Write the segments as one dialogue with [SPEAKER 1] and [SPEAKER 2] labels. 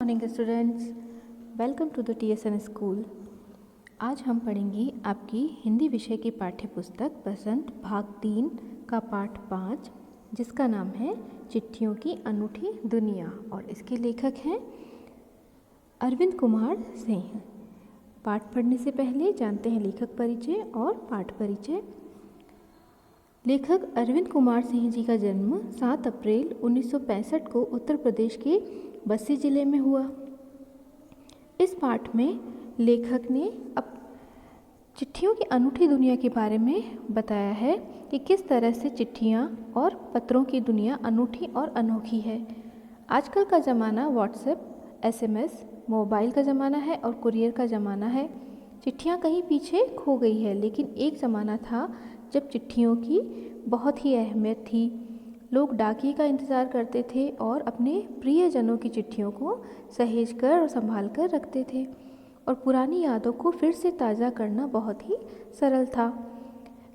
[SPEAKER 1] Morning students, welcome to the TSN school. आज हम पढ़ेंगे आपकी हिंदी विषय की पाठ्य पुस्तक बसंत भाग 3 का पाठ 5, जिसका नाम है चिट्ठियों की अनूठी दुनिया और इसके लेखक हैं अरविंद कुमार सिंह। पाठ पढ़ने से पहले जानते हैं लेखक परिचय और पाठ परिचय। लेखक अरविंद कुमार सिंह जी का जन्म 7 अप्रैल 1965 को उत्तर प्रदेश के बस्सी जिले में हुआ। इस पाठ में लेखक ने अब चिट्ठियों की अनूठी दुनिया के बारे में बताया है कि किस तरह से चिट्ठियाँ और पत्रों की दुनिया अनूठी और अनोखी है। आजकल का ज़माना व्हाट्सएप, SMS, मोबाइल का ज़माना है और कुरियर का ज़माना है। चिट्ठियाँ कहीं पीछे खो गई है, लेकिन एक ज़माना था जब चिट्ठियों की बहुत ही अहमियत थी। लोग डाकिये का इंतज़ार करते थे और अपने प्रियजनों की चिट्ठियों को सहेज कर और संभाल कर रखते थे, और पुरानी यादों को फिर से ताज़ा करना बहुत ही सरल था।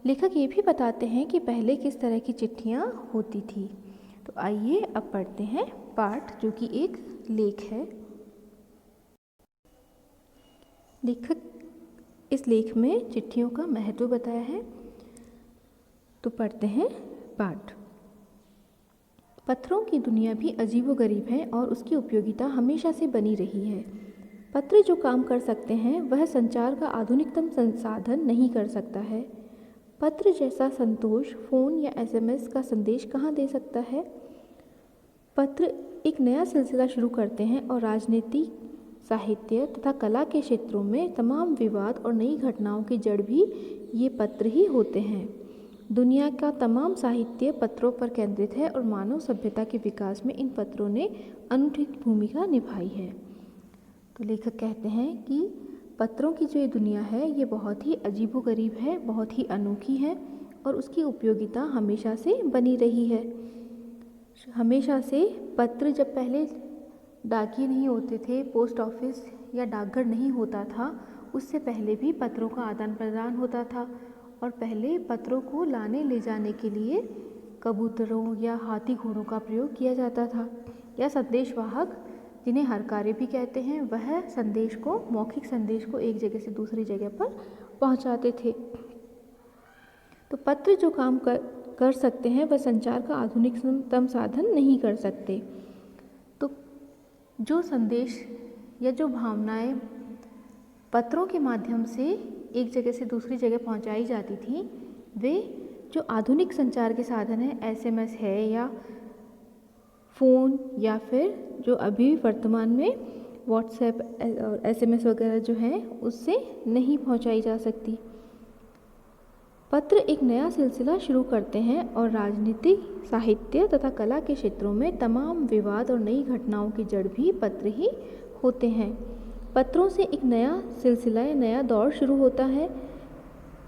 [SPEAKER 1] लेखक ये भी बताते हैं कि पहले किस तरह की चिट्ठियाँ होती थी। तो आइए अब पढ़ते हैं पाठ, जो कि एक लेख है। लेखक इस लेख में चिट्ठियों का महत्व बताया है। तो पढ़ते हैं पाठ। पत्रों की दुनिया भी अजीबोगरीब है और उसकी उपयोगिता हमेशा से बनी रही है। पत्र जो काम कर सकते हैं वह संचार का आधुनिकतम संसाधन नहीं कर सकता है। पत्र जैसा संतोष फ़ोन या SMS का संदेश कहाँ दे सकता है। पत्र एक नया सिलसिला शुरू करते हैं और राजनीति, साहित्य तथा कला के क्षेत्रों में तमाम विवाद और नई घटनाओं की जड़ भी ये पत्र ही होते हैं। दुनिया का तमाम साहित्य पत्रों पर केंद्रित है और मानव सभ्यता के विकास में इन पत्रों ने अनूठी भूमिका निभाई है। तो लेखक कहते हैं कि पत्रों की जो ये दुनिया है ये बहुत ही अजीबोगरीब है, बहुत ही अनोखी है और उसकी उपयोगिता हमेशा से बनी रही है। हमेशा से पत्र, जब पहले डाकिये नहीं होते थे, पोस्ट ऑफिस या डाकघर नहीं होता था, उससे पहले भी पत्रों का आदान प्रदान होता था। और पहले पत्रों को लाने ले जाने के लिए कबूतरों या हाथी घोड़ों का प्रयोग किया जाता था, या संदेशवाहक, जिन्हें हरकारे भी कहते हैं, वह संदेश को, मौखिक संदेश को एक जगह से दूसरी जगह पर पहुंचाते थे। तो पत्र जो काम कर सकते हैं वह संचार का आधुनिकतम साधन नहीं कर सकते। तो जो संदेश या जो भावनाएं पत्रों के माध्यम से एक जगह से दूसरी जगह पहुंचाई जाती थी, वे जो आधुनिक संचार के साधन हैं, SMS है या फ़ोन, या फिर जो अभी वर्तमान में व्हाट्सएप और SMS वगैरह जो हैं, उससे नहीं पहुंचाई जा सकती। पत्र एक नया सिलसिला शुरू करते हैं और राजनीति, साहित्य तथा कला के क्षेत्रों में तमाम विवाद और नई घटनाओं की जड़ भी पत्र ही होते हैं। पत्रों से एक नया सिलसिला या नया दौर शुरू होता है।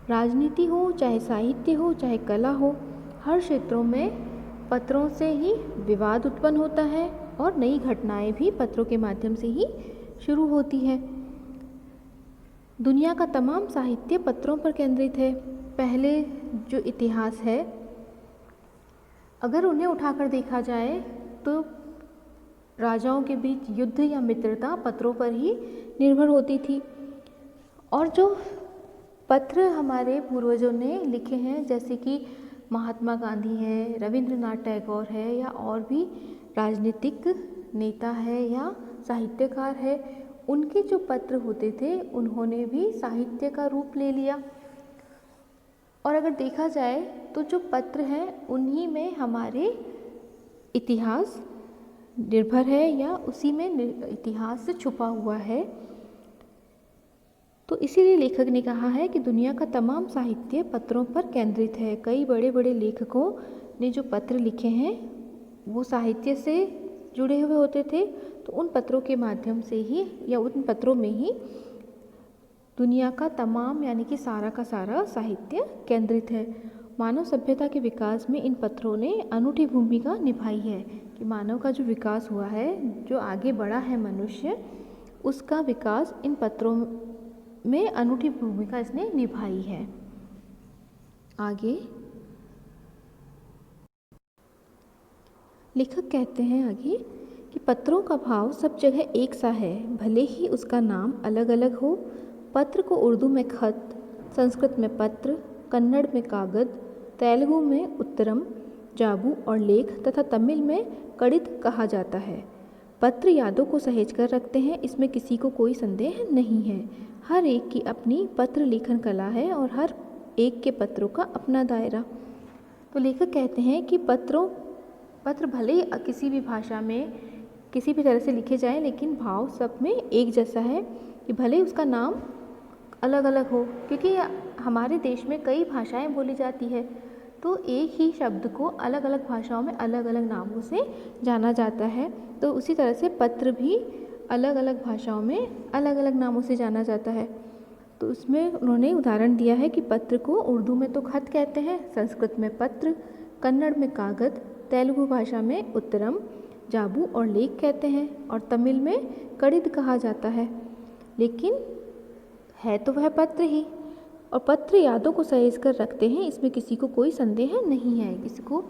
[SPEAKER 1] राजनीति हो, चाहे साहित्य हो, चाहे कला हो, हर क्षेत्रों में पत्रों से ही विवाद उत्पन्न होता है और नई घटनाएं भी पत्रों के माध्यम से ही शुरू होती है। दुनिया का तमाम साहित्य पत्रों पर केंद्रित है। पहले जो इतिहास है, अगर उन्हें उठाकर देखा जाए तो राजाओं के बीच युद्ध या मित्रता पत्रों पर ही निर्भर होती थी। और जो पत्र हमारे पूर्वजों ने लिखे हैं, जैसे कि महात्मा गांधी हैं, रविंद्रनाथ टैगोर है, या और भी राजनीतिक नेता है या साहित्यकार है, उनके जो पत्र होते थे उन्होंने भी साहित्य का रूप ले लिया। और अगर देखा जाए तो जो पत्र हैं उन्हीं में हमारे इतिहास निर्भर है, या उसी में इतिहास से छुपा हुआ है। तो इसीलिए लेखक ने कहा है कि दुनिया का तमाम साहित्य पत्रों पर केंद्रित है। कई बड़े बड़े लेखकों ने जो पत्र लिखे हैं वो साहित्य से जुड़े हुए होते थे, तो उन पत्रों के माध्यम से ही या उन पत्रों में ही दुनिया का तमाम, यानी कि सारा का सारा साहित्य केंद्रित है। मानव सभ्यता के विकास में इन पत्रों ने अनूठी भूमिका निभाई है कि मानव का जो विकास हुआ है, जो आगे बढ़ा है मनुष्य, उसका विकास इन पत्रों में अनूठी भूमिका इसने निभाई है। आगे लेखक कहते हैं आगे कि पत्रों का भाव सब जगह एक सा है, भले ही उसका नाम अलग अलग हो। पत्र को उर्दू में खत, संस्कृत में पत्र, कन्नड़ में कागद, तेलुगु में उत्तरम, जाबू और लेख तथा तमिल में कड़ित कहा जाता है। पत्र यादों को सहेज कर रखते हैं, इसमें किसी को कोई संदेह नहीं है। हर एक की अपनी पत्र लेखन कला है और हर एक के पत्रों का अपना दायरा। तो लेखक कहते हैं कि पत्र भले ही किसी भी भाषा में किसी भी तरह से लिखे जाएं, लेकिन भाव सब में एक जैसा है कि भले ही उसका नाम अलग अलग हो, क्योंकि हमारे देश में कई भाषाएं बोली जाती है, तो एक ही शब्द को अलग अलग भाषाओं में अलग अलग नामों से जाना जाता है। तो उसी तरह से पत्र भी अलग अलग भाषाओं में अलग अलग नामों से जाना जाता है। तो उसमें उन्होंने उदाहरण दिया है कि पत्र को उर्दू में तो खत कहते हैं, संस्कृत में पत्र, कन्नड़ में कागद, तेलुगु भाषा में उत्तरम, जाबू और लेख कहते हैं और तमिल में कड़ित कहा जाता है। लेकिन है तो वह पत्र ही, और पत्र यादों को सहेज कर रखते हैं, इसमें किसी को कोई संदेह नहीं है। किसी को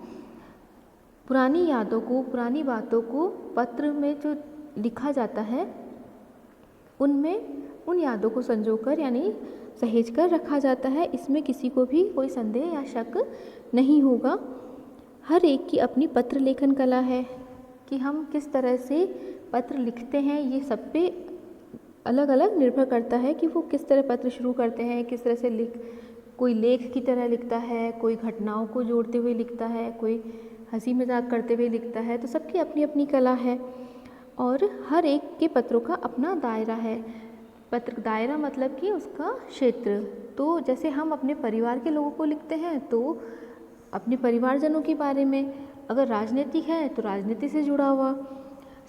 [SPEAKER 1] पुरानी यादों को, पुरानी बातों को पत्र में जो लिखा जाता है, उनमें उन यादों को संजोकर यानी सहेज कर रखा जाता है। इसमें किसी को भी कोई संदेह या शक नहीं होगा। हर एक की अपनी पत्र लेखन कला है कि हम किस तरह से पत्र लिखते हैं, ये सब पे अलग अलग निर्भर करता है कि वो किस तरह पत्र शुरू करते हैं, किस तरह से कोई लेख की तरह लिखता है, कोई घटनाओं को जोड़ते हुए लिखता है, कोई हंसी मजाक करते हुए लिखता है। तो सबकी अपनी अपनी कला है और हर एक के पत्रों का अपना दायरा है। पत्र दायरा मतलब कि उसका क्षेत्र। तो जैसे हम अपने परिवार के लोगों को लिखते हैं तो अपने परिवारजनों के बारे में, अगर राजनीतिक है तो राजनीति से जुड़ा हुआ,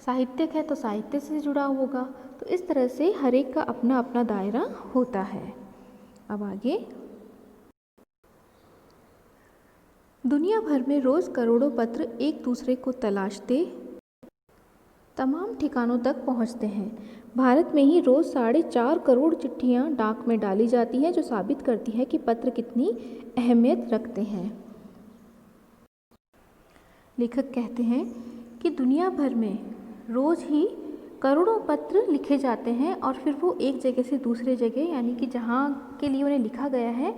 [SPEAKER 1] साहित्यिक है तो साहित्य से जुड़ा होगा। तो इस तरह से हर एक का अपना अपना दायरा होता है। अब आगे, दुनिया भर में रोज़ करोड़ों पत्र एक दूसरे को तलाशते तमाम ठिकानों तक पहुंचते हैं। भारत में ही रोज़ 4.5 करोड़ चिट्ठियां डाक में डाली जाती हैं, जो साबित करती है कि पत्र कितनी अहमियत रखते हैं। लेखक कहते हैं कि दुनिया भर में रोज़ ही करोड़ों पत्र लिखे जाते हैं और फिर वो एक जगह से दूसरे जगह, यानी कि जहाँ के लिए उन्हें लिखा गया है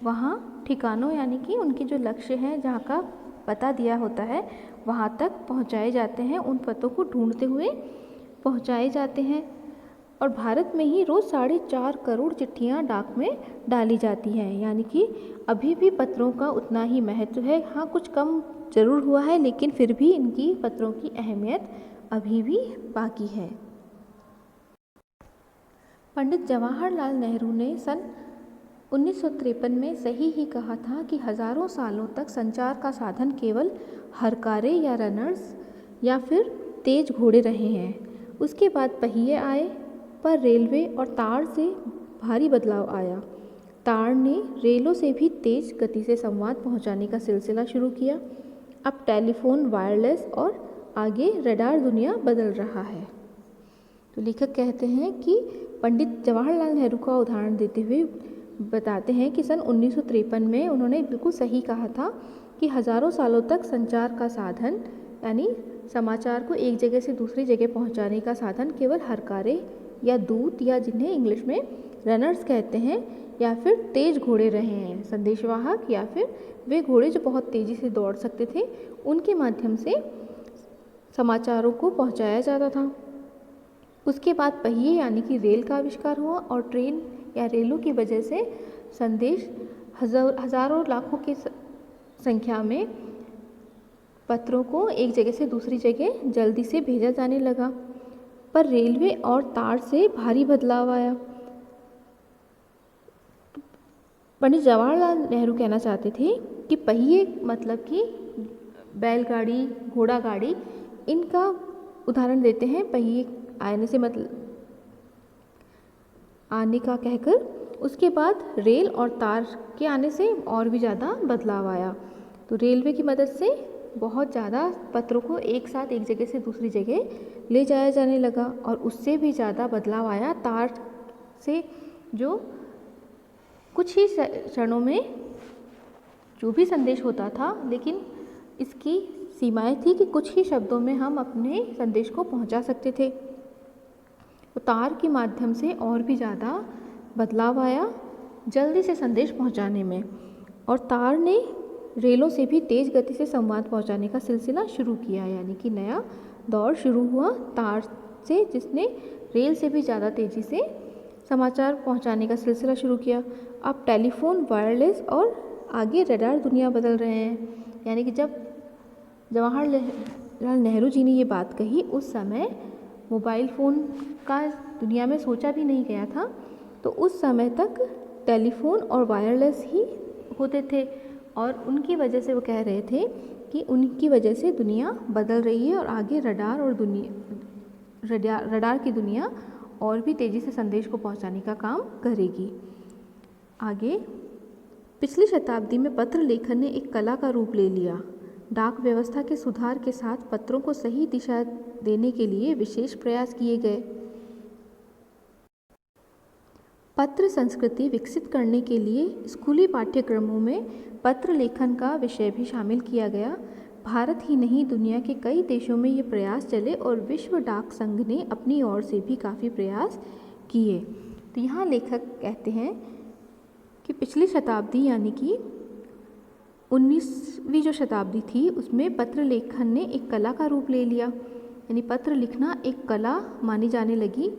[SPEAKER 1] वहाँ ठिकानों, यानी कि उनके जो लक्ष्य हैं, जहाँ का पता दिया होता है, वहाँ तक पहुँचाए जाते हैं। उन पतों को ढूंढते हुए पहुँचाए जाते हैं। और भारत में ही रोज़ 4.5 करोड़ चिट्ठियाँ डाक में डाली जाती हैं, यानी कि अभी भी पत्रों का उतना ही महत्व है। हाँ, कुछ कम ज़रूर हुआ है, लेकिन फिर भी इनकी पत्रों की अहमियत अभी भी बाकी है। पंडित जवाहरलाल नेहरू ने सन 1953 में सही ही कहा था कि हज़ारों सालों तक संचार का साधन केवल हरकारे या रनर्स या फिर तेज घोड़े रहे हैं। उसके बाद पहिए आए, पर रेलवे और तार से भारी बदलाव आया। तार ने रेलों से भी तेज गति से संवाद पहुंचाने का सिलसिला शुरू किया। अब टेलीफोन, वायरलेस और आगे रडार दुनिया बदल रहा है। तो लेखक कहते हैं कि पंडित जवाहरलाल नेहरू का उदाहरण देते हुए बताते हैं कि सन 1953 में उन्होंने बिल्कुल सही कहा था कि हज़ारों सालों तक संचार का साधन, यानी समाचार को एक जगह से दूसरी जगह पहुंचाने का साधन केवल हरकारे या दूत, या जिन्हें इंग्लिश में रनर्स कहते हैं, या फिर तेज घोड़े रहे हैं, संदेशवाहक, या फिर वे घोड़े जो बहुत तेज़ी से दौड़ सकते थे, उनके माध्यम से समाचारों को पहुंचाया जाता था। उसके बाद पहिए यानी कि रेल का आविष्कार हुआ और ट्रेन या रेलों की वजह से संदेश हज़ारों लाखों की संख्या में पत्रों को एक जगह से दूसरी जगह जल्दी से भेजा जाने लगा। पर रेलवे और तार से भारी बदलाव आया। पंडित जवाहरलाल नेहरू कहना चाहते थे कि पहिए मतलब कि बैलगाड़ी, घोड़ा गाड़ी, इनका उदाहरण देते हैं। पहिए आने से मतलब आने का कहकर उसके बाद रेल और तार के आने से और भी ज़्यादा बदलाव आया। तो रेलवे की मदद से बहुत ज़्यादा पत्रों को एक साथ एक जगह से दूसरी जगह ले जाया जाने लगा और उससे भी ज़्यादा बदलाव आया तार से, जो कुछ ही क्षणों में जो भी संदेश होता था, लेकिन इसकी सीमाएं थी कि कुछ ही शब्दों में हम अपने संदेश को पहुंचा सकते थे। तो तार के माध्यम से और भी ज़्यादा बदलाव आया जल्दी से संदेश पहुंचाने में, और तार ने रेलों से भी तेज़ गति से संवाद पहुंचाने का सिलसिला शुरू किया, यानी कि नया दौर शुरू हुआ तार से, जिसने रेल से भी ज़्यादा तेज़ी से समाचार पहुंचाने का सिलसिला शुरू किया। अब टेलीफोन, वायरलेस और आगे रडार दुनिया बदल रहे हैं। यानी कि जब जवाहरलाल नेहरू जी ने ये बात कही, उस समय मोबाइल फ़ोन का दुनिया में सोचा भी नहीं गया था। तो उस समय तक टेलीफोन और वायरलेस ही होते थे, और उनकी वजह से वो कह रहे थे कि उनकी वजह से दुनिया बदल रही है और आगे रडार की दुनिया और भी तेज़ी से संदेश को पहुंचाने का काम करेगी। आगे पिछली शताब्दी में पत्र लेखन ने एक कला का रूप ले लिया। डाक व्यवस्था के सुधार के साथ पत्रों को सही दिशा देने के लिए विशेष प्रयास किए गए। पत्र संस्कृति विकसित करने के लिए स्कूली पाठ्यक्रमों में पत्र लेखन का विषय भी शामिल किया गया। भारत ही नहीं, दुनिया के कई देशों में ये प्रयास चले और विश्व डाक संघ ने अपनी ओर से भी काफ़ी प्रयास किए। तो यहाँ लेखक कहते हैं कि पिछली शताब्दी यानी कि 19वीं जो शताब्दी थी, उसमें पत्र लेखन ने एक कला का रूप ले लिया, यानी पत्र लिखना एक कला मानी जाने लगी,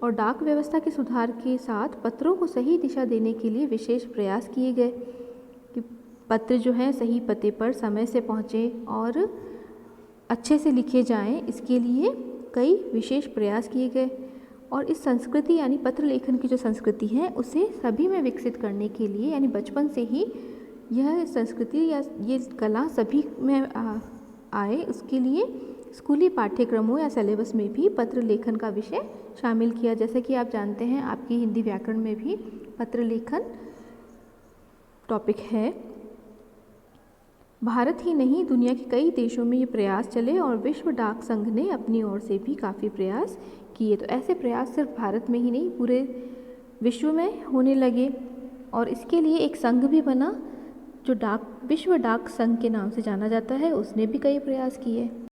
[SPEAKER 1] और डाक व्यवस्था के सुधार के साथ पत्रों को सही दिशा देने के लिए विशेष प्रयास किए गए कि पत्र जो हैं सही पते पर समय से पहुँचे और अच्छे से लिखे जाएं। इसके लिए कई विशेष प्रयास किए गए, और इस संस्कृति यानी पत्र लेखन की जो संस्कृति है उसे सभी में विकसित करने के लिए, यानी बचपन से ही यह संस्कृति या ये कला सभी में आए, उसके लिए स्कूली पाठ्यक्रमों या सिलेबस में भी पत्र लेखन का विषय शामिल किया। जैसे कि आप जानते हैं, आपकी हिंदी व्याकरण में भी पत्र लेखन टॉपिक है। भारत ही नहीं, दुनिया के कई देशों में ये प्रयास चले और विश्व डाक संघ ने अपनी ओर से भी काफ़ी प्रयास किए। तो ऐसे प्रयास सिर्फ भारत में ही नहीं, पूरे विश्व में होने लगे, और इसके लिए एक संघ भी बना जो विश्व डाक संघ के नाम से जाना जाता है। उसने भी कई प्रयास किए।